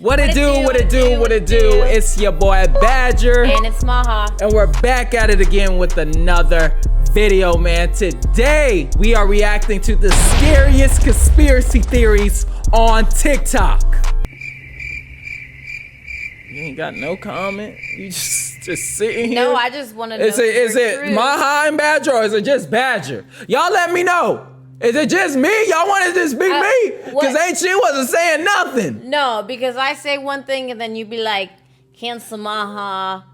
What it do? It's your boy Badger. And it's Maha. And we're back at it again with another video, man. Today, we are reacting to the scariest conspiracy theories on TikTok. You ain't got no comment? You just sitting here? No, I just want to know. Is it Maha and Badger, or is it just Badger? Y'all let me know. Is it just me? Y'all want it to just be me? Because she wasn't saying nothing. No, because I say one thing and then you be like, cancel Maha,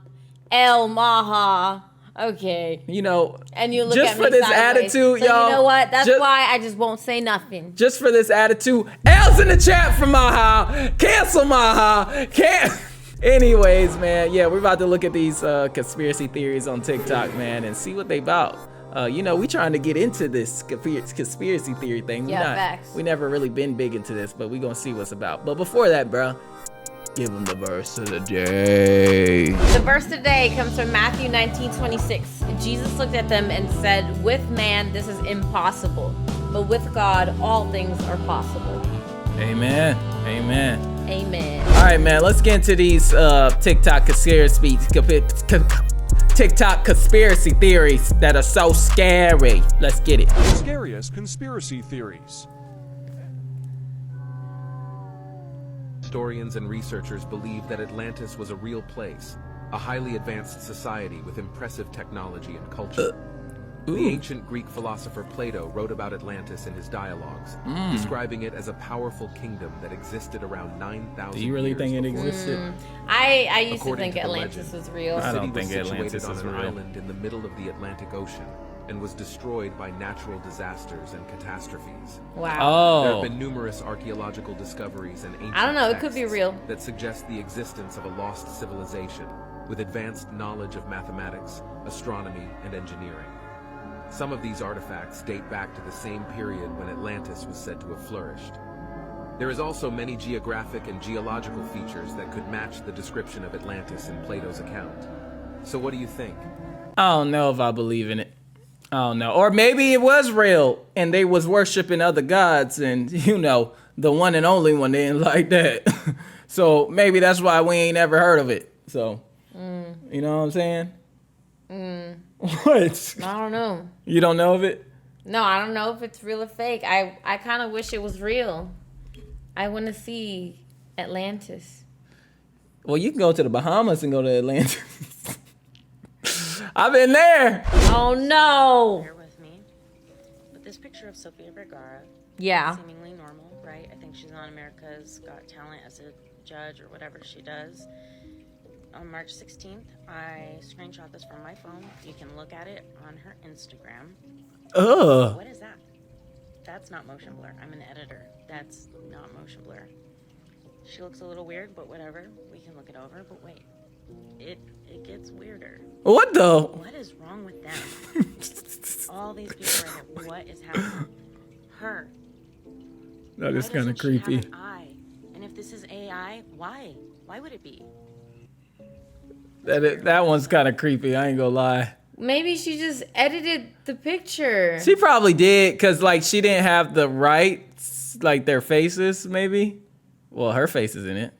El Maha. Okay. You know, and you look just at me for this sideways. attitude, so y'all. You know what? That's why I just won't say nothing. Just for this attitude. L's in the chat for Maha. Cancel Maha. Anyways, man, yeah, we're about to look at these conspiracy theories on TikTok, man, and see what they about. You know, we trying to get into this conspiracy theory thing. Facts. We never really been big into this, but we gonna see what's about. But before that, bro, give them the verse of the day. The verse today comes from Matthew 19:26. Jesus looked at them and said, "With man, this is impossible, but with God, all things are possible." Amen. Amen. Amen. All right, man. Let's get into these TikTok conspiracy theories that are so scary. Let's get it. Scariest conspiracy theories. Historians and researchers believe that Atlantis was a real place, a highly advanced society with impressive technology and culture. The ancient Greek philosopher Plato wrote about Atlantis in his dialogues, describing it as a powerful kingdom that existed around 9,000 years. Do you really think it existed? I used to think to Atlantis was real. I don't The think city was Atlantis situated is on an real. island in the middle of the Atlantic Ocean and was destroyed by natural disasters and catastrophes. Wow. There have been numerous archaeological discoveries and ancient I don't know, it could be texts real. that suggest the existence of a lost civilization with advanced knowledge of mathematics, astronomy, and engineering. Some of these artifacts date back to the same period when Atlantis was said to have flourished. There is also many geographic and geological features that could match the description of Atlantis in Plato's account. So what do you think? I don't know if I believe in it. I don't know. Or maybe it was real and they was worshiping other gods and, you know, the one and only one didn't like that. So maybe that's why we ain't never heard of it. So, you know what I'm saying? What? I don't know. You don't know of it? No, I don't know if it's real or fake. I kind of wish it was real. I want to see Atlantis. Well, you can go to the Bahamas and go to Atlantis. I've been there. Oh, no. Bear with me. But this picture of Sofia Vergara, Yeah. seemingly normal, right? I think she's on America's Got Talent as a judge or whatever she does. On March 16th, I screenshot this from my phone. You can look at it on her Instagram. Ugh. What is that? That's not motion blur. I'm an editor. That's not motion blur. She looks a little weird, but whatever. We can look it over. But wait, it gets weirder. What the? What is wrong with them? All these people right here. What is happening? Her. That is Why kind of doesn't she have creepy. an eye? And if this is AI, why? Why would it be? That one's kind of creepy. I ain't gonna lie. Maybe she just edited the picture. She probably did, cause like she didn't have the rights, like their faces, maybe. Well, her face is in it.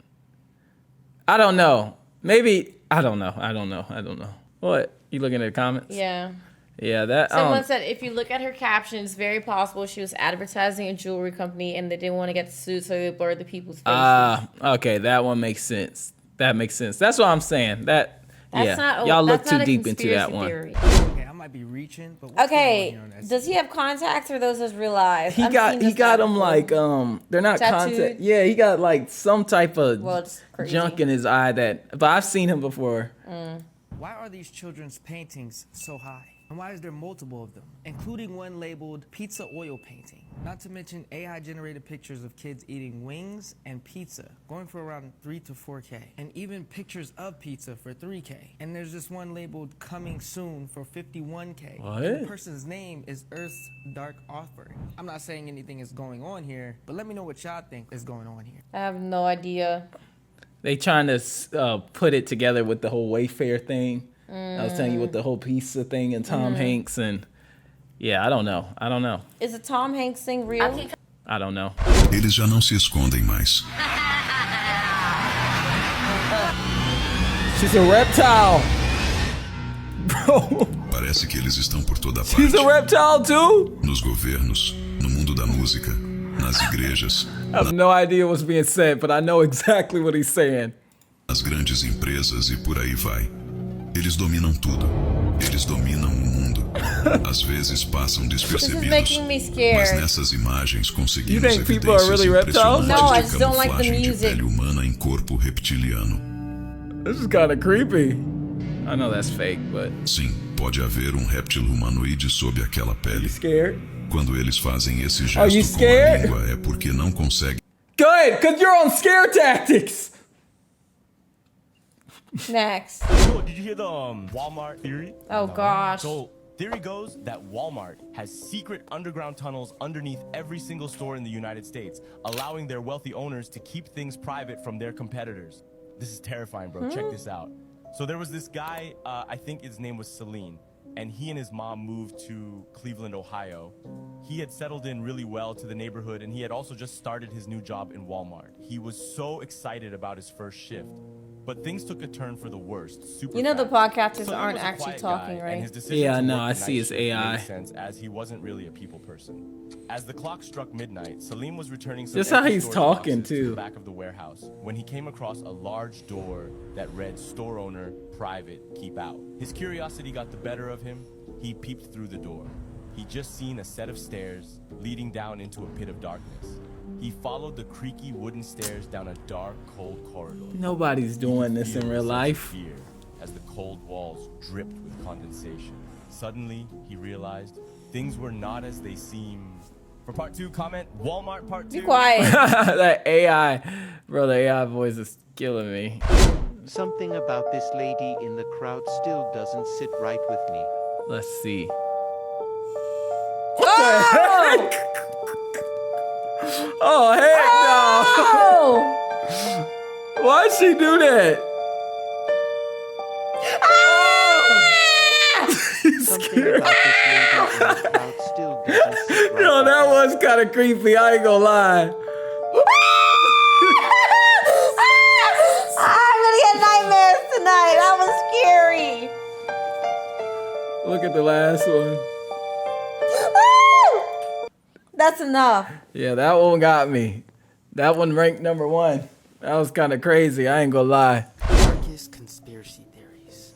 I don't know. Maybe I don't know. What? You looking at the comments? Yeah. Yeah, that. Someone said if you look at her caption, it's very possible she was advertising a jewelry company and they didn't want to get sued, so they blurred the people's faces. Okay, that one makes sense. That makes sense. That's what I'm saying. That's Yeah, not, y'all look that's too not a deep into that conspiracy one. theory. Okay, I might be reaching, but what's Okay, going on here on that does he have contacts or those is real eyes? He got them like they're not Tattooed? contact. Yeah, he got like some type of Well, it's crazy. junk in his eye that. But I've seen him before. Why are these children's paintings so high? And why is there multiple of them, including one labeled pizza oil painting? Not to mention AI-generated pictures of kids eating wings and pizza, going for around 3 to 4K, and even pictures of pizza for 3K. And there's this one labeled coming soon for 51K. What? And the person's name is Earth's Dark Offering. I'm not saying anything is going on here, but let me know what y'all think is going on here. I have no idea. They trying to put it together with the whole Wayfair thing. I was telling you with the whole pizza thing and Tom Hanks and yeah, I don't know. Is the Tom Hanks thing real? I don't know. Eles já não se escondem mais. She's a reptile. Bro. Parece que eles estão por toda parte. She's a reptile too? Nos governos, no mundo da música, nas igrejas, I have no idea what's being said, but I know exactly what he's saying. nas grandes empresas e por aí vai. Eles dominam tudo. Eles dominam o mundo. Às vezes passam despercebidos. making me scared. Mas nessas imagens You conseguimos think people are evidências really reptiles? impressionantes No, I de just don't like the camuflagem de music. pele humana em corpo reptiliano. This is kind of creepy. I know that's fake, but Sim, pode haver um réptil humanoide sob aquela pele. scared? Quando eles fazem esse Are you gesto com a scared? língua é porque não conseguem Good, because you're on scare tactics. Next. Yo, did you hear the Walmart theory? Oh gosh. So, theory goes that Walmart has secret underground tunnels underneath every single store in the United States, allowing their wealthy owners to keep things private from their competitors. This is terrifying, bro. Check this out. So there was this guy, I think his name was Celine, and he and his mom moved to Cleveland, Ohio. He had settled in really well to the neighborhood, and he had also just started his new job in Walmart. He was so excited about his first shift. But things took a turn for the worst. Super You know the fast. podcasters Celine aren't was a actually quiet talking, guy, right? and his decision Yeah, to no, work I the see night it's shift AI. made sense as he wasn't really a people person. As the clock struck midnight, Salim was returning some Just how empty he's storage talking, boxes to too. the back of the warehouse when he came across a large door that read store owner, private, keep out. His curiosity got the better of him. He peeped through the door. He'd just seen a set of stairs leading down into a pit of darkness. He followed the creaky wooden stairs down a dark, cold corridor. Nobody's doing this in real life. Fear as the cold walls dripped with condensation. Suddenly, he realized things were not as they seemed. For part 2, comment Walmart part 2. Be quiet. That AI, bro, the AI voice is killing me. Something about this lady in the crowd still doesn't sit right with me. Let's see. Oh! Oh, heck Oh! no. Why'd she do that? Something about this lady in the crowd still doesn't sit right Yo, with that me. was kind of creepy. I ain't gonna lie. I'm gonna get nightmares tonight. That was scary. Look at the last one. That's enough. Yeah, that one got me. That one ranked number 1. That was kind of crazy. I ain't gonna lie. Darkest conspiracy theories.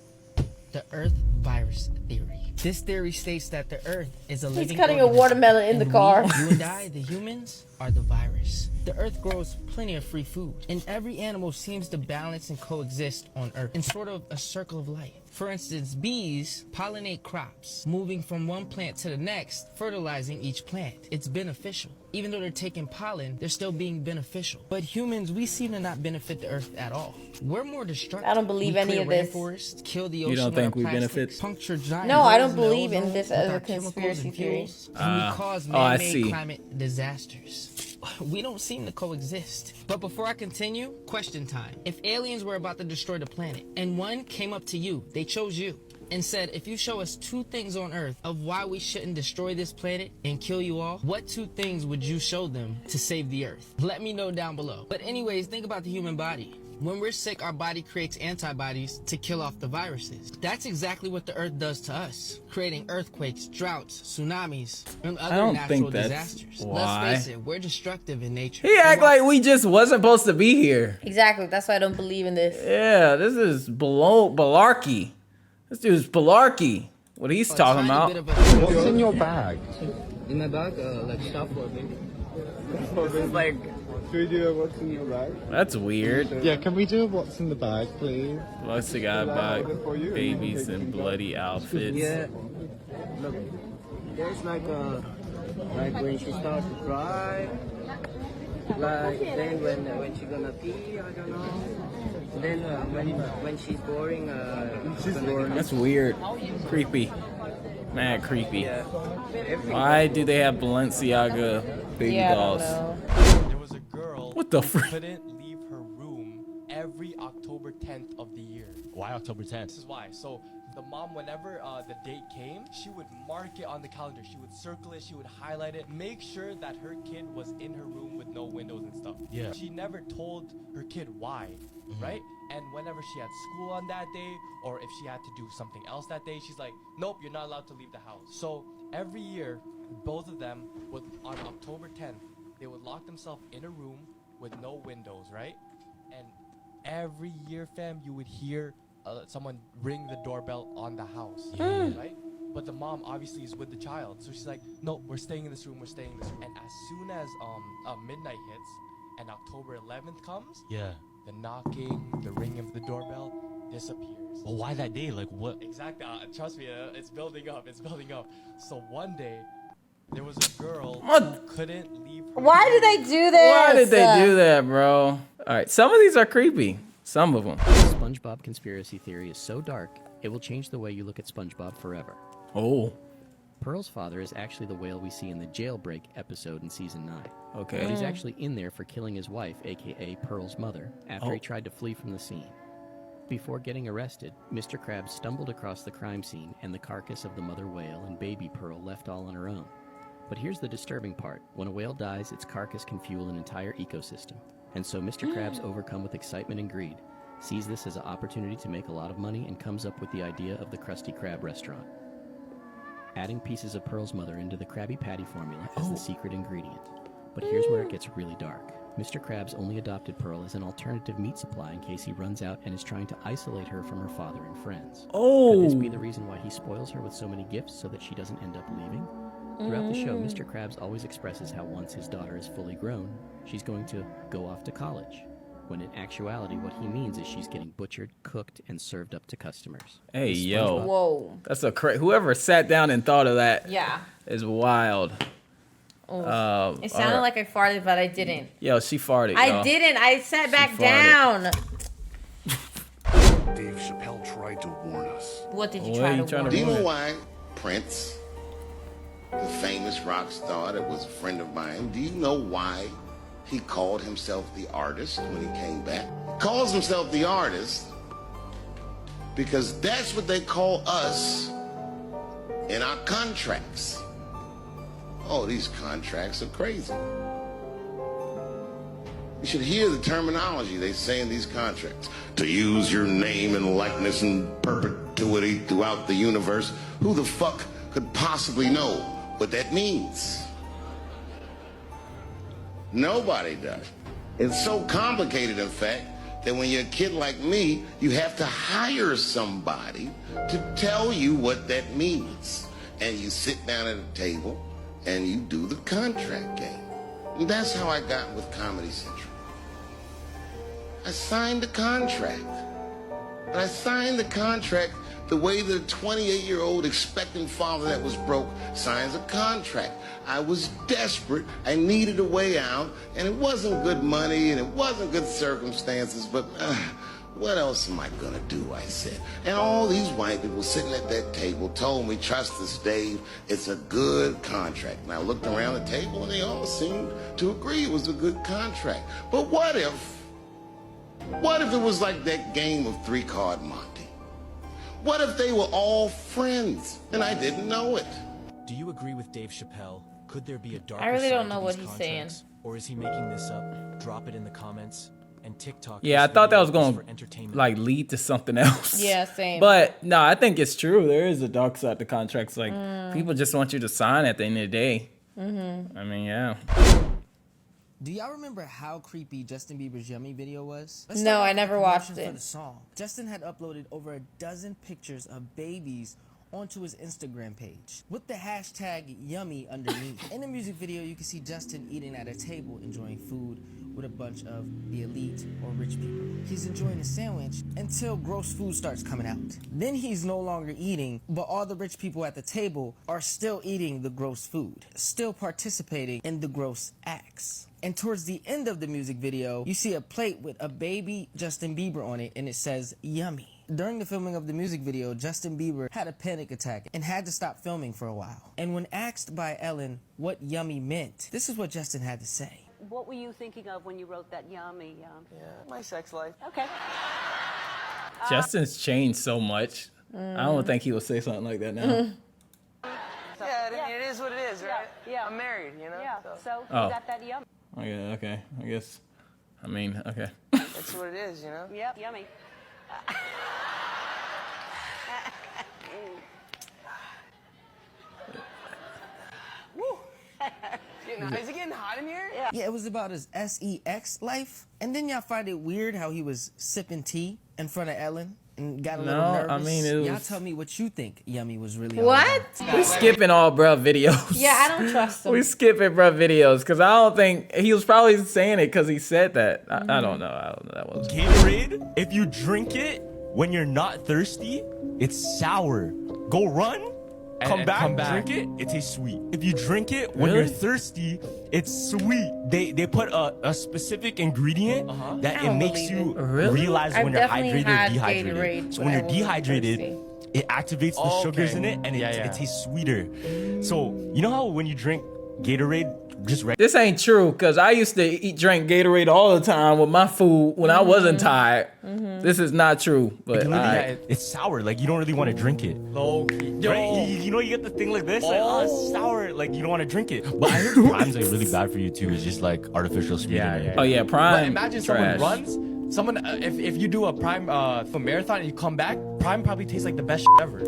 The Earth virus theory. This theory states that the Earth is a living He's cutting a organism, watermelon in the and car. we, you and I, the humans, are the virus. The Earth grows plenty of free food, and every animal seems to balance and coexist on Earth in sort of a circle of life. For instance, bees pollinate crops, moving from one plant to the next, fertilizing each plant. It's beneficial. Even though they're taking pollen, they're still being beneficial. But humans, we seem to not benefit the Earth at all. We're more destructive. I don't believe We any clear of this. rainforests, kill the You ocean don't with think our we plastics, benefit? puncture giant No, I don't holes in the believe in ozone this with as a our chemicals conspiracy and theory. fuels, and we cause oh, I man-made see. climate disasters. We don't seem to coexist. But before I continue, question time. If aliens were about to destroy the planet, and one came up to you, they chose you, and said, if you show us 2 things on Earth of why we shouldn't destroy this planet and kill you all, what 2 things would you show them to save the Earth? Let me know down below. But anyways, think about the human body. When we're sick, our body creates antibodies to kill off the viruses. That's exactly what the Earth does to us, creating earthquakes, droughts, tsunamis, and other don't natural think that's disasters. why. Let's face it, we're destructive in nature. He act like we just wasn't supposed to be here. Exactly. That's why I don't believe in this. Yeah, this is balarkey. This dude's balarkey. What he's talking about. What's in your bag? In my bag, like stuff for a baby. This is like. Should we do a what's in your bag? That's weird. Yeah, can we do a what's in the bag, please? Plus, the guy buy babies in bloody outfits. Yeah. Look, there's like when she starts to cry, like then when she gonna pee, I don't know. Then when she's boring, She's boring. That's weird. Creepy. Mad creepy. Yeah. Why do they have Balenciaga baby Yeah, I dolls? don't know. There was a girl What the who frick? couldn't leave her room every October 10th of the year. Why October 10th? This is why. So the mom, whenever the date came, she would mark it on the calendar. She would circle it. She would highlight it. Make sure that her kid was in her room with no windows and stuff. Yeah. She never told her kid why, right? And whenever she had school on that day, or if she had to do something else that day, she's like, nope, you're not allowed to leave the house. So every year, both of them would, on October 10th, they would lock themselves in a room with no windows, right? And every year, fam, you would hear someone ring the doorbell on the house, right? But the mom obviously is with the child, so she's like, no, we're staying in this room, we're staying in this room. And as soon as midnight hits and October 11th comes, the knocking, the ringing of the doorbell disappears. Well, why that day? Like what? Exactly. Trust me, it's building up. It's building up. So one day, there was a girl who couldn't leave her Why did they do this? Why did they do that, bro? All right, some of these are creepy. Some of them. SpongeBob conspiracy theory is so dark, it will change the way you look at SpongeBob forever. Oh. Pearl's father is actually the whale we see in the Jailbreak episode in season 9. Okay. But he's actually in there for killing his wife, aka Pearl's mother, after he tried to flee from the scene. Before getting arrested, Mr. Krabs stumbled across the crime scene and the carcass of the mother whale and baby Pearl left all on her own. But here's the disturbing part. When a whale dies, its carcass can fuel an entire ecosystem. And so Mr. Krabs, overcome with excitement and greed, sees this as an opportunity to make a lot of money and comes up with the idea of the Krusty Krab restaurant. Adding pieces of Pearl's mother into the Krabby Patty formula as the secret ingredient. But here's where it gets really dark. Mr. Krabs only adopted Pearl as an alternative meat supply in case he runs out and is trying to isolate her from her father and friends. Could this be the reason why he spoils her with so many gifts so that she doesn't end up leaving? Throughout the show, Mr. Krabs always expresses how once his daughter is fully grown, she's going to go off to college. When in actuality, what he means is she's getting butchered, cooked, and served up to customers. Hey, yo. Whoa. That's a whoever sat down and thought of that is wild. Oh. It sounded like I farted, but I didn't. Yo, she farted, I y'all. didn't. I sat back down. Dave Chappelle tried to warn us. What did you try to warn? Do you know why Prince, the famous rock star that was a friend of mine, do you know why he called himself the artist when he came back? He calls himself the artist because that's what they call us in our contracts. Oh, these contracts are crazy. You should hear the terminology they say in these contracts. To use your name and likeness in perpetuity throughout the universe. Who the fuck could possibly know what that means? Nobody does. It's so complicated, in fact, that when you're a kid like me, you have to hire somebody to tell you what that means. And you sit down at a table and you do the contract game. And that's how I got with Comedy Central. I signed the contract. But I signed the contract the way that a 28-year-old expectant father that was broke signs a contract. I was desperate, I needed a way out, and it wasn't good money, and it wasn't good circumstances, but what else am I gonna do, I said. And all these white people sitting at that table told me, trust us, Dave, it's a good contract. And I looked around the table, and they all seemed to agree it was a good contract. But what if it was like that game of three-card Monte? What if they were all friends and I didn't know it? Do you agree with Dave Chappelle? Could there be a darker I really side don't to know what these he's saying. contracts? Or is he making this up? Drop it in the comments. And TikTok. Yeah, I thought that was going for to like lead to something else. Yeah, same. But no, I think it's true. There is a dark side to contracts. Like people just want you to sign at the end of the day. I mean, yeah. Do y'all remember how creepy Justin Bieber's Yummy video was? No, I never watched For it. the song. Justin had uploaded over a dozen pictures of babies onto his Instagram page with the hashtag Yummy underneath. In the music video, you can see Justin eating at a table, enjoying food with a bunch of the elite or rich people. He's enjoying a sandwich until gross food starts coming out. Then he's no longer eating, but all the rich people at the table are still eating the gross food, still participating in the gross acts. And towards the end of the music video, you see a plate with a baby Justin Bieber on it, and it says Yummy. During the filming of the music video, Justin Bieber had a panic attack and had to stop filming for a while. And when asked by Ellen what Yummy meant, this is what Justin had to say. what were you thinking of when you wrote that yummy? Yeah, my sex life. Okay. Justin's changed so much. I don't think he would say something like that now. Yeah, it is what it is, right? Yeah. I'm married, you know? Yeah, so you Oh. got that yummy. Oh, yeah, okay. I guess. I mean, okay. That's what it is, you know? Yep, yummy. Is it getting hot in here? Yeah, it was about his sex life. And then y'all find it weird how he was sipping tea in front of Ellen and got a little No, nervous. I mean, it Y'all was- tell me what you think Yummy was really What? We skipping all bruh videos. Yeah, I don't trust him. We skipping bruh videos because I don't think he was probably saying it because he said that. I don't know. I don't know. That was Gatorade, if you drink it when you're not thirsty, it's sour. Go run, come back, drink it, it tastes sweet. If you drink it when you're Really? thirsty, it's sweet. They put a specific ingredient that it makes you realize I've when you're definitely hydrated or had dehydrated. Gatorade So when when I you're was dehydrated, thirsty. it activates the sugars in it and it tastes sweeter. So you know how when you drink Gatorade, just This ain't true because I used to drink Gatorade all the time with my food when I wasn't tired. This is not true, but it's sour. Like you don't really want to drink it. Low key. Right? You know, you get the thing like this, like it's sour. Like you don't want to drink it. But I heard Prime's like really bad for you too. It's just like artificial sweetener. Oh yeah, Prime. But imagine trash. someone runs. Someone, if you do a Prime for marathon and you come back, Prime probably tastes like the best ever.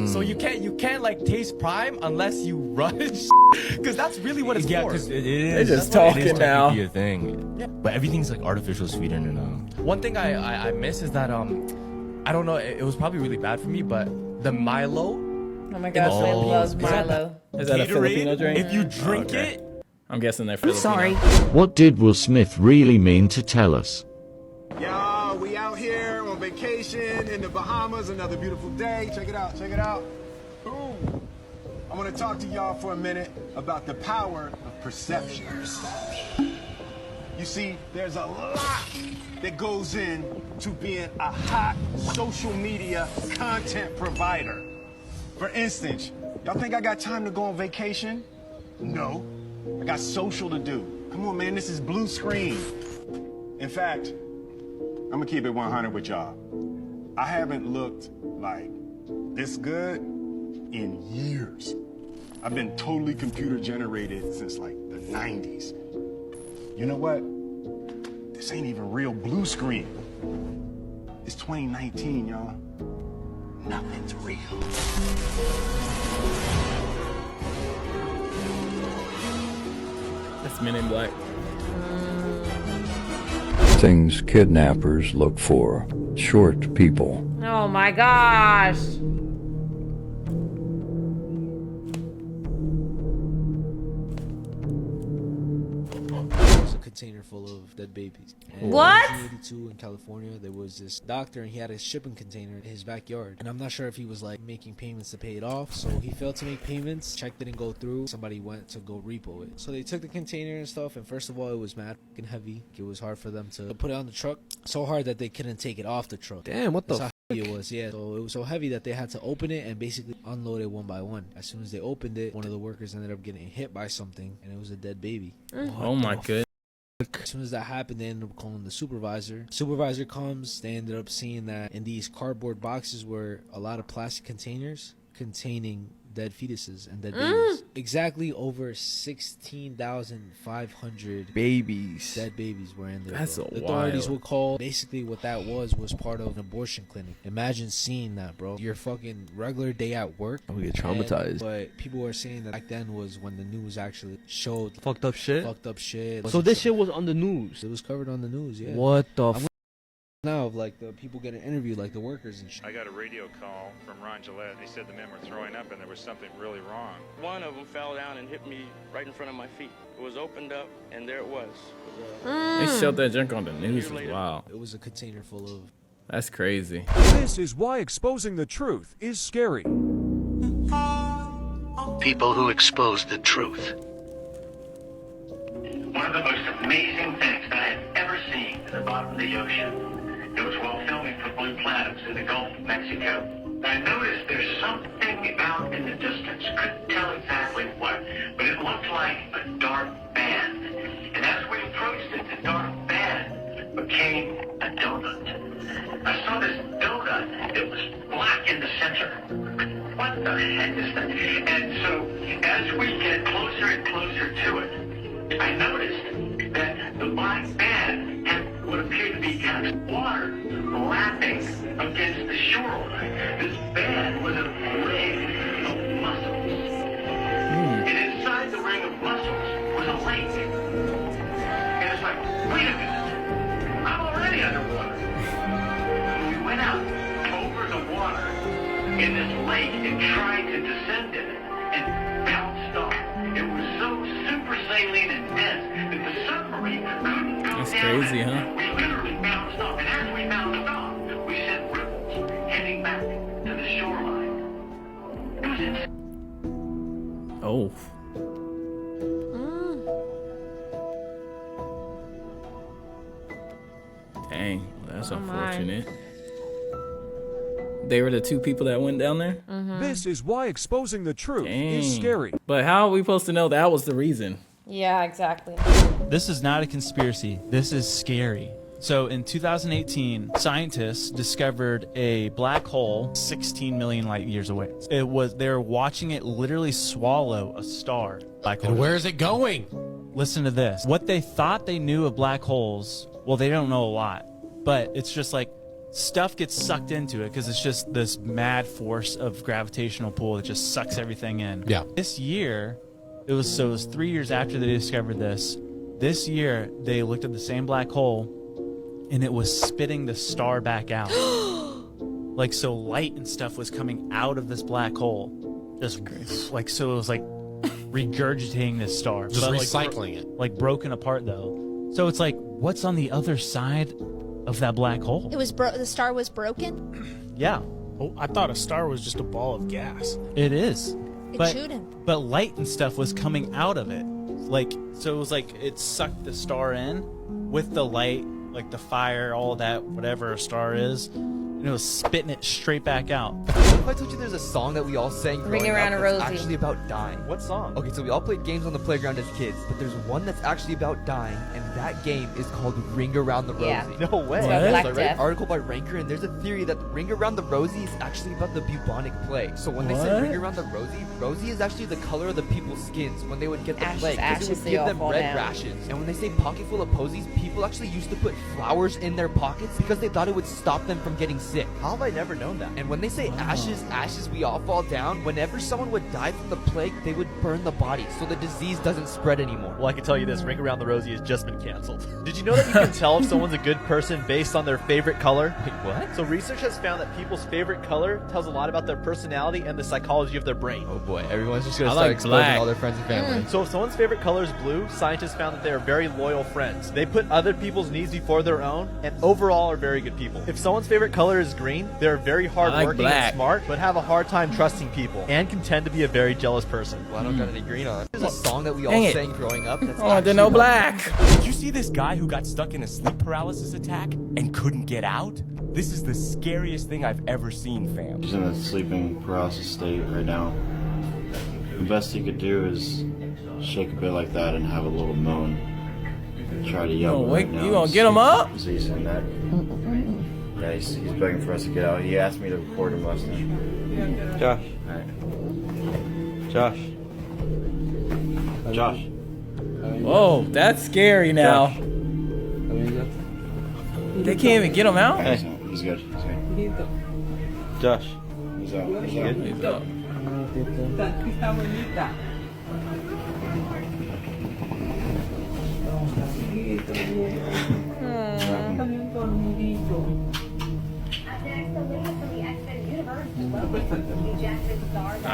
So you can't like taste Prime unless you run, because that's really what it's for. Because it is. They're just that's what it is talking now. technically a thing. Yeah. But everything's like artificial sweetener now. One thing I miss is that I don't know, it was probably really bad for me, but the Milo. Oh my gosh, I love Milo. Is that a Gatorade, Filipino drink? If you drink Okay. it, I'm guessing they're Filipino. Sorry. What did Will Smith really mean to tell us? Y'all, we out here on vacation in the Bahamas. Another beautiful day. Check it out. Check it out. Boom. I want to talk to y'all for a minute about the power of perception. You see, there's a lot that goes in to being a hot social media content provider. For instance, y'all think I got time to go on vacation? No. I got social to do. Come on, man, this is blue screen. In fact, I'm gonna keep it 100 with y'all. I haven't looked like this good in years. I've been totally computer generated since like the 90s. You know what? This ain't even real blue screen. It's 2019, y'all. Nothing's real. That's Men in Black. Things kidnappers look for. Short people. Oh my gosh. There's a container full of dead babies. And What? In 1982 in California, there was this doctor and he had a shipping container in his backyard. And I'm not sure if he was like making payments to pay it off. So he failed to make payments. Check didn't go through. Somebody went to go repo it. So they took the container and stuff. And first of all, it was mad fucking heavy. It was hard for them to put it on the truck. So hard that they couldn't take it off the truck. Damn, what That's the how heavy it was, yeah. So it was so heavy that they had to open it and basically unload it one by one. As soon as they opened it, one of the workers ended up getting hit by something, and it was a dead baby. Oh my goodness. As soon as that happened, they ended up calling the supervisor. Supervisor comes, they ended up seeing that in these cardboard boxes were a lot of plastic containers containing dead fetuses and dead babies. Exactly over 16,500 babies. Dead babies were in there. That's bro. a The authorities wild. were called. Basically, what that was part of an abortion clinic. Imagine seeing that, bro. Your fucking regular day at work. I would get traumatized. But people were saying that back then was when the news actually showed Fucked up shit. fucked up shit. So this shit was on the news. It was covered on the news, yeah. What the I'm now of like the people getting interviewed, like the workers and shit. I got a radio call from Ron Gillette. They said the men were throwing up and there was something really wrong. One of them fell down and hit me right in front of my feet. It was opened up, and there it was. They showed that junk on the news. Wow. It was a container full of. That's crazy. This is why exposing the truth is scary. People who expose the truth. One of the most amazing things that I have ever seen at the bottom of the ocean. It was while filming for Blue Planets in the Gulf of Mexico. I noticed there's something out in the distance. Couldn't tell exactly what, but it looked like a dark band. And as we became a donut. I saw this donut. It was black in the center. What the heck is that? And so, as we get closer and closer to it, I noticed that the black band had what appeared to be kind of water lapping against the shoreline. This band was a ring of muscles. And inside the ring of muscles was a lake. And it's like, wait a minute, I'm already underwater. We went out over the water in this lake and tried to descend in it and bounced off. It was so super saline and dense that the submarine couldn't go That's down. crazy, huh? We literally bounced off, and as we bounced off, we sent ripples heading back to the shoreline. It was insane. Oh. Dang, that's unfortunate. They were the two people that went down there? This is why exposing the truth is scary. But how are we supposed to know that was the reason? Yeah, exactly. This is not a conspiracy. This is scary. So in 2018, scientists discovered a black hole 16 million light years away. They were watching it literally swallow a star. Black hole. And where is it going? Listen to this. What they thought they knew of black holes, well, they don't know a lot, but it's just like stuff gets sucked into it because it's just this mad force of gravitational pull that just sucks everything in. Yeah. This year, it was 3 years after they discovered this. This year, they looked at the same black hole, and it was spitting the star back out. Like, so light and stuff was coming out of this black hole. Just like, so it was like regurgitating this star. Just But, recycling it. Like broken apart though. So it's like, what's on the other side of that black hole? It was the star was broken. Yeah. Oh, I thought a star was just a ball of gas. It is. It chewed him. But light and stuff was coming out of it. Like, so it was like it sucked the star in with the light, like the fire, all that, whatever a star is, and it was spitting it straight back out. What if I told you there's a song that we all sang growing Ring Around up a that's Rosie. actually about dying? What song? Okay, so we all played games on the playground as kids, but there's one that's actually about dying, and that game is called Ring Around the Rosie. Yeah. No way. It's about So Black I read Death. an article by Ranker, and there's a theory that Ring Around the Rosie is actually about the bubonic plague. So when they said What? Ring Around the Rosie, Rosie is actually the color of the people's skins when they would get the Ashes, plague, because it ashes, would they give all them fall red down. rashes. And when they say pocket full of posies, people actually used to put flowers in their pockets because they thought it would stop them from getting sick. How have I never known that? And when they say ashes, ashes, we all fall down, whenever someone would die from the plague, they would burn the body so the disease doesn't spread anymore. Well, I can tell you this, Ring Around the Rosie has just been canceled. Did you know that you can tell if someone's a good person based on their favorite color? Wait, what? So research has found that people's favorite color tells a lot about their personality and the psychology of their brain. Oh boy, everyone's just gonna I start like exposing black. all their friends and family. So if someone's favorite color is blue, scientists found that they are very loyal friends. They put other people's needs before their own, and overall are very good people. If someone's favorite color is green, they're very hardworking black. and smart, but have a hard time trusting people, and can tend to be a very jealous person. Well, I don't got any green on. There's a song that we all Dang it. sang growing up that's Oh, I didn't actually know about- black. Did you see this guy who got stuck in a sleep paralysis attack and couldn't get out? This is the scariest thing I've ever seen, fam. He's in a sleeping paralysis state right now. The best he could do is shake a bit like that and have a little moan. Try to yell. Oh, but wait, right now you gonna he's- get him up? So he's in that. Yeah, he's begging for us to get out. He asked me to record him last night. Josh. Alright. Josh. Josh. Whoa, that's scary now. They can't even get him out? He's good. He's good. Josh. He's out. He's out. He's up.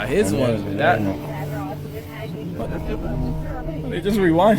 His one. That. They just rewind.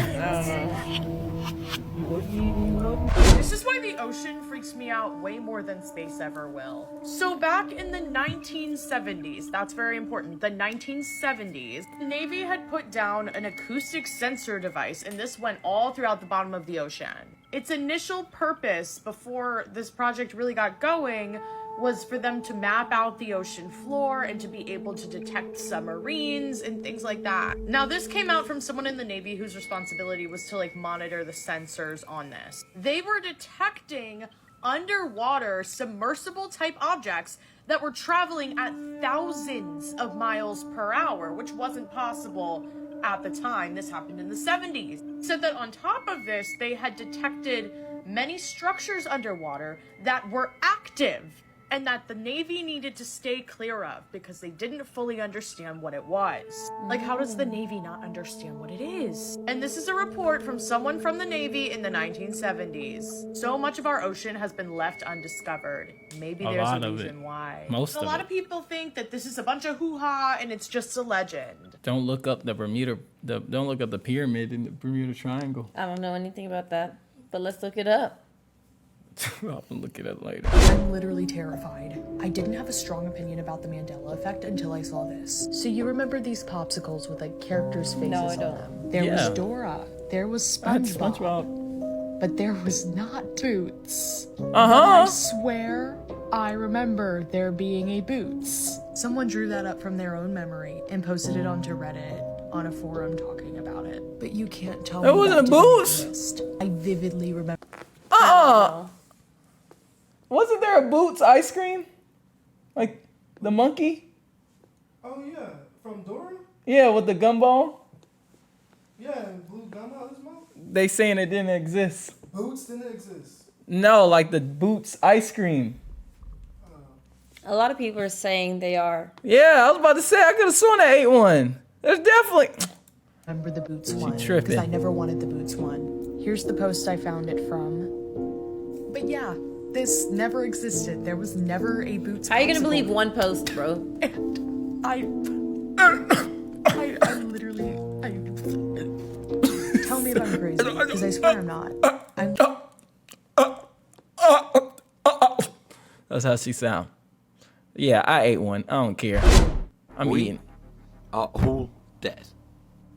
This is why the ocean freaks me out way more than space ever will. So back in the 1970s, that's very important, the 1970s, the Navy had put down an acoustic sensor device, and this went all throughout the bottom of the ocean. Its initial purpose before this project really got going was for them to map out the ocean floor and to be able to detect submarines and things like that. Now, this came out from someone in the Navy whose responsibility was to like monitor the sensors on this. They were detecting underwater submersible type objects that were traveling at thousands of miles per hour, which wasn't possible at the time. This happened in the 70s. Said that on top of this, they had detected many structures underwater that were active and that the Navy needed to stay clear of because they didn't fully understand what it was. Like, how does the Navy not understand what it is? And this is a report from someone from the Navy in the 1970s. So much of our ocean has been left undiscovered. Maybe there's a reason why. Most of it. A lot of people think that this is a bunch of hoo-ha and it's just a legend. Don't look up the don't look up the pyramid in the Bermuda Triangle. I don't know anything about that, but let's look it up. I'll look it up later. I'm literally terrified. I didn't have a strong opinion about the Mandela effect until I saw this. So you remember these popsicles with like characters' faces on them? There was Dora. There was SpongeBob. But there was not Boots. I swear I remember there being a Boots. Someone drew that up from their own memory and posted it onto Reddit on a forum talking about it. But you can't tell me that wasn't Boots. I vividly remember. Wasn't there a Boots ice cream? Like the monkey? Oh yeah, from Dora? Yeah, with the gumball. Yeah, blue gum out his mouth. They saying it didn't exist. Boots didn't exist. No, like the Boots ice cream. A lot of people are saying they are. Yeah, I was about to say I could have sworn I ate one. There's definitely. Remember the Boots one tripping. because I never wanted the Boots one. Here's the post I found it from. But yeah, this never existed. There was never a Boots. How are you gonna believe one post, bro? And I literally, tell me if I'm crazy, because I swear I'm not. That's how she sound. Yeah, I ate one. I don't care. I'm eating. Are all dead.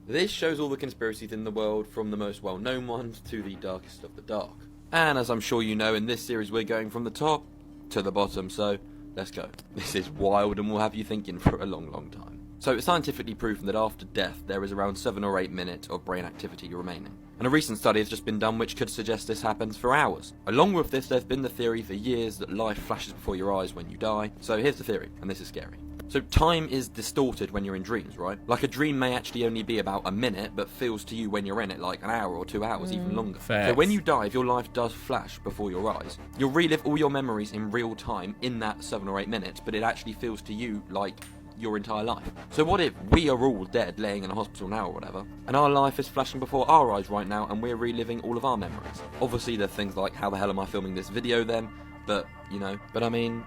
This shows all the conspiracies in the world, from the most well-known ones to the darkest of the dark. And as I'm sure you know, in this series we're going from the top to the bottom, so let's go. This is wild and will have you thinking for a long, long time. So it's scientifically proven that after death there is around 7 or 8 minutes of brain activity remaining. And a recent study has just been done which could suggest this happens for hours. Along with this, there's been the theory for years that life flashes before your eyes when you die. So here's the theory, and this is scary. So time is distorted when you're in dreams, right? Like a dream may actually only be about a minute, but feels to you when you're in it like an hour or 2 hours, even longer. Facts. So when you die, if your life does flash before your eyes, you'll relive all your memories in real time in that 7 or 8 minutes, but it actually feels to you like your entire life. So what if we are all dead, laying in a hospital now or whatever, and our life is flashing before our eyes right now, and we're reliving all of our memories? Obviously there's things like, how the hell am I filming this video then? But, you know, I mean,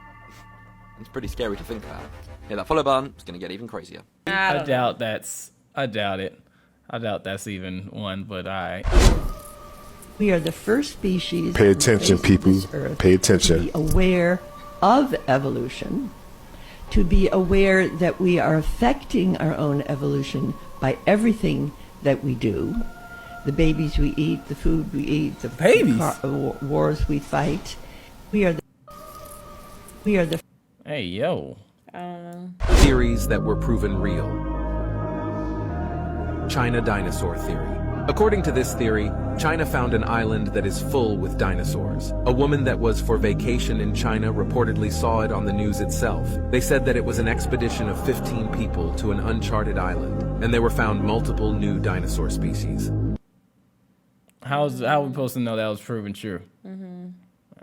it's pretty scary to think about. Hit that follow button, it's gonna get even crazier. I doubt it. I doubt that's even one, but alright. We are the first species. Pay attention, people. Pay attention. To be aware of evolution, to be aware that we are affecting our own evolution by everything that we do. The babies we eat, the food we eat, the wars we fight. We are the. Hey, yo. I don't know. Theories that were proven real. China dinosaur theory. According to this theory, China found an island that is full with dinosaurs. A woman that was for vacation in China reportedly saw it on the news itself. They said that it was an expedition of 15 people to an uncharted island, and there were found multiple new dinosaur species. How are we supposed to know that was proven true?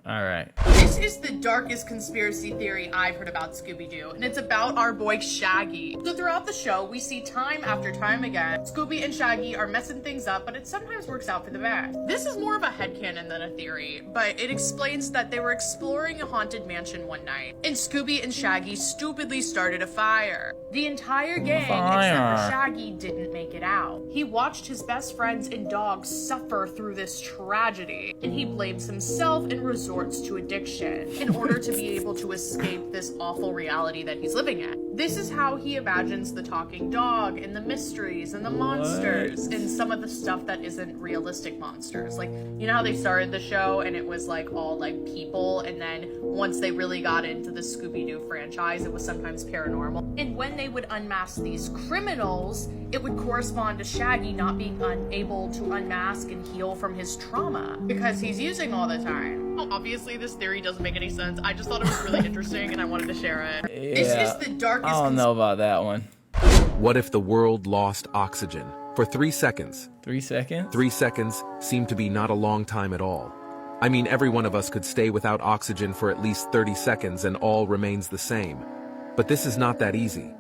All right. This is the darkest conspiracy theory I've heard about Scooby-Doo, and it's about our boy Shaggy. So throughout the show, we see time after time again, Scooby and Shaggy are messing things up, but it sometimes works out for the best. This is more of a headcanon than a theory, but it explains that they were exploring a haunted mansion one night, and Scooby and Shaggy stupidly started a fire. The entire gang, except for Shaggy, didn't make it out. He watched his best friends and dogs suffer through this tragedy, and he blames himself and resorted resorts to addiction in order to be able to escape this awful reality that he's living in. This is how he imagines the talking dog and the mysteries and the monsters and some of the stuff that isn't realistic monsters. Like, you know how they started the show and it was like all like people, and then once they really got into the Scooby-Doo franchise, it was sometimes paranormal. And when they would unmask these criminals, it would correspond to Shaggy not being unable to unmask and heal from his trauma because he's using all the time. Obviously, this theory doesn't make any sense. I just thought it was really interesting and I wanted to share it. Yeah, This is the darkest. I don't know about that one. What if the world lost oxygen for 3 seconds? 3 seconds? 3 seconds seem to be not a long time at all. I mean, every one of us could stay without oxygen for at least 30 seconds and all remains the same. But this is not that easy.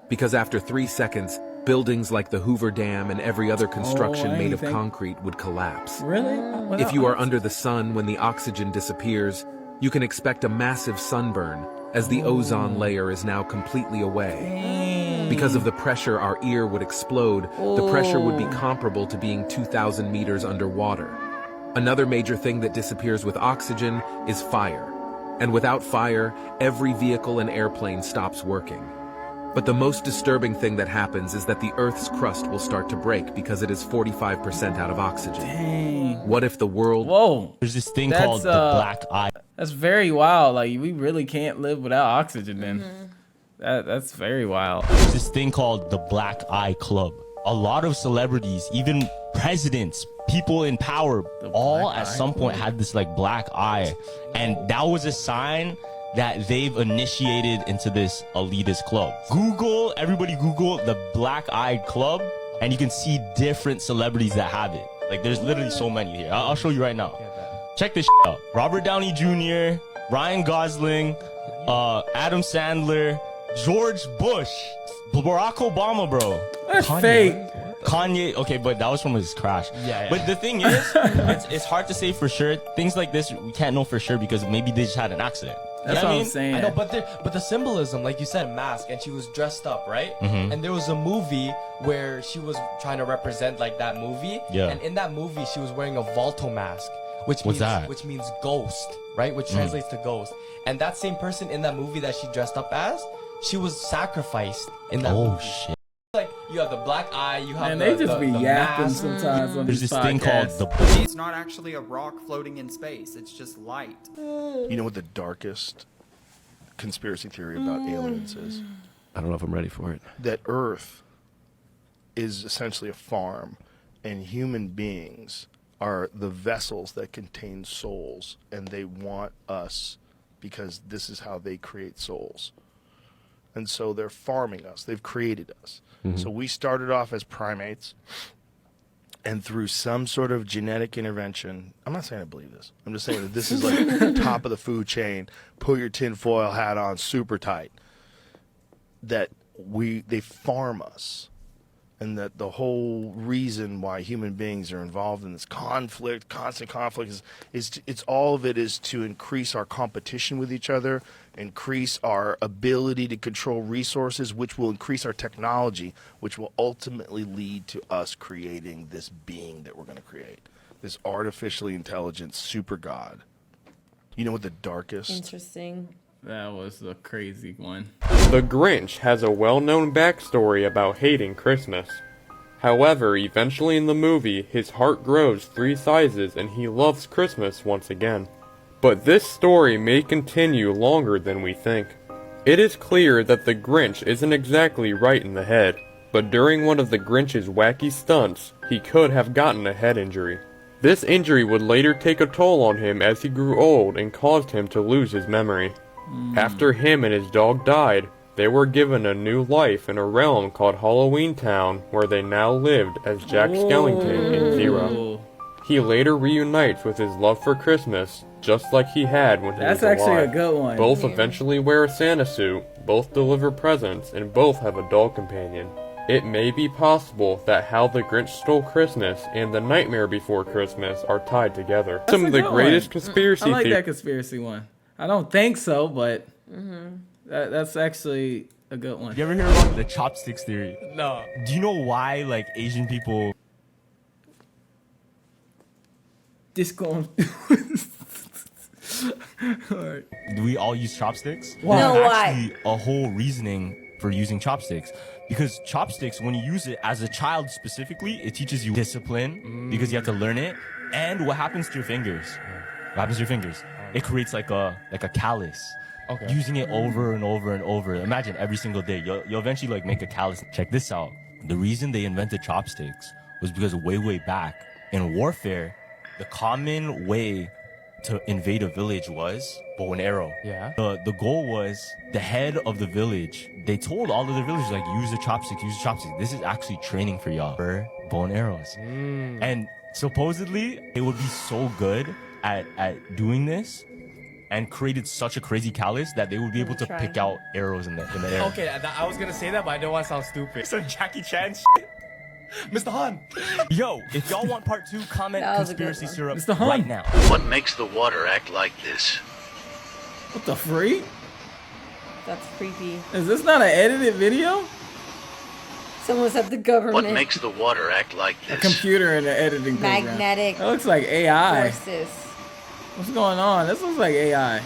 Because after 3 seconds, buildings like the Hoover Dam and every other construction made of concrete would collapse. Really? If you are under the sun when the oxygen disappears, you can expect a massive sunburn, as the ozone layer is now completely away. Because of the pressure, our ear would explode. The pressure would be comparable to being 2,000 meters underwater. Another major thing that disappears with oxygen is fire. And without fire, every vehicle and airplane stops working. But the most disturbing thing that happens is that the Earth's crust will start to break because it is 45% out of oxygen. Dang. What if the world... Whoa. There's this thing called the black eye. That's very wild. Like, we really can't live without oxygen then. That's very wild. There's this thing called the Black Eye Club. A lot of celebrities, even presidents, people in power, all at some point had this like black eye. And that was a sign that they've initiated into this elitist club. Everybody Google the Black Eyed Club, and you can see different celebrities that have it. Like, there's literally so many here. I'll show you right now. Check this out. Robert Downey Jr., Ryan Gosling, Adam Sandler, George Bush, Barack Obama, bro. That's fake. Kanye, okay, but that was from his crash. Yeah. But the thing is, it's hard to say for sure. Things like this, we can't know for sure because maybe they just had an accident. That's what I'm saying. I know, but the symbolism, like you said, mask, and she was dressed up, right? And there was a movie where she was trying to represent like that movie. Yeah. And in that movie, she was wearing a Volto mask, which What's means that? which means ghost, right? Which translates to ghost. And that same person in that movie that she dressed up as, she was sacrificed in that movie. Oh shit. Like, you have the black eye, you have Man, the, they just be the yapping mask. sometimes on There's these this thing called podcasts. the It's not actually a rock floating in space. It's just light. You know what the darkest conspiracy theory about aliens is? I don't know if I'm ready for it. That Earth is essentially a farm, and human beings are the vessels that contain souls, and they want us because this is how they create souls. And so they're farming us. They've created us. So we started off as primates, and through some sort of genetic intervention, I'm not saying I believe this. I'm just saying that this is like top of the food chain. Put your tinfoil hat on super tight. That they farm us, and that the whole reason why human beings are involved in this conflict, constant conflict, it's all of it is to increase our competition with each other, increase our ability to control resources, which will increase our technology, which will ultimately lead to us creating this being that we're going to create, this artificially intelligent super god. You know what the darkest... Interesting. That was a crazy one. The Grinch has a well-known backstory about hating Christmas. However, eventually in the movie, his heart grows 3 sizes and he loves Christmas once again. But this story may continue longer than we think. It is clear that the Grinch isn't exactly right in the head, but during one of the Grinch's wacky stunts, he could have gotten a head injury. This injury would later take a toll on him as he grew old and caused him to lose his memory. After him and his dog died, they were given a new life in a realm called Halloween Town, where they now lived as Jack Skellington and Zero. He later reunites with his love for Christmas, just like he had when he was alive. That's actually a good one. Both eventually wear a Santa suit, both deliver presents, and both have a dog companion. It may be possible that How the Grinch Stole Christmas and The Nightmare Before Christmas are tied together. That's Some of the good greatest one. conspiracy I like theories. that conspiracy one. I don't think so, but that's actually a good one. You ever hear about the chopsticks theory? No. Do you know why like Asian people? This going. We all use chopsticks. Why? No, There's why? actually a whole reasoning for using chopsticks. Because chopsticks, when you use it as a child specifically, it teaches you discipline because you have to learn it. And what happens to your fingers? What happens to your fingers? It creates like a callus. Okay. Using it over and over and over. Imagine every single day. You'll eventually like make a callus. Check this out. The reason they invented chopsticks was because way back in warfare, the common way to invade a village was bow and arrow. Yeah. The goal was the head of the village. They told all of the villagers like use the chopsticks, use the chopsticks. This is actually training for y'all for bow and arrows. And supposedly it would be so good at doing this and created such a crazy callus that they would be able to pick out arrows in the air. Okay, I was gonna say that, but I don't want to sound stupid. Some Jackie Chan shit. Mr. Han. Yo, if y'all want part 2, comment That was a good conspiracy one. syrup Mr. Han. right now. What makes the water act like this? What the freak? That's creepy. Is this not an edited video? Someone's at the government. What makes the water act like A this? computer in the editing program. Magnetic That looks like AI. forces. What's going on? This looks like AI.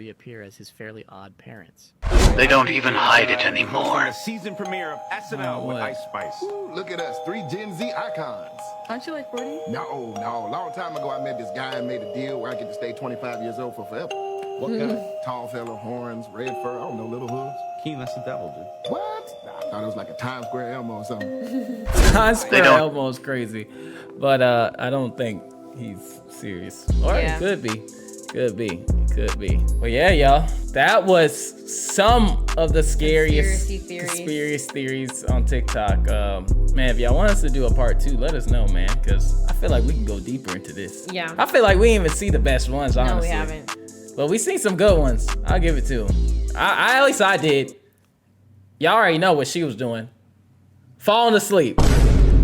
Reappear as his fairly odd parents. They don't even hide it anymore. The season premiere of SNL with Ice Spice. Look at us, 3 Gen Z icons. Aren't you like 40? No. Long time ago, I met this guy and made a deal where I get to stay 25 years old for forever. What kind? Tall fella, horns, red fur, I don't know, little hoods. Keen, that's the devil, dude. What? I thought it was like a Times Square Elmo or something. Times Square Elmo is crazy, but I don't think he's serious. Or it could be. Could be. Well, yeah, y'all. That was some of the scariest conspiracy theories on TikTok. Man, if y'all want us to do a part 2, let us know, man, because I feel like we can go deeper into this. Yeah. I feel like we didn't even see the best ones, honestly. No, we haven't. But we seen some good ones. I'll give it to them. I at least I did. Y'all already know what she was doing. Falling asleep.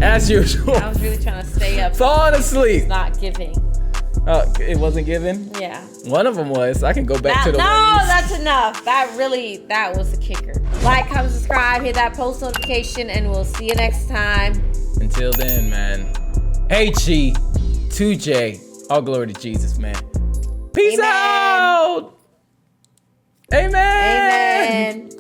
As usual. I was really trying to stay up. Falling asleep. It's not giving. It wasn't given? Yeah. One of them was. I can go back to the No, one. that's enough. That was the kicker. Like, comment, subscribe, hit that post notification, and we'll see you next time. Until then, man. HE, 2J. All glory to Jesus, man. Peace out. Amen. Amen.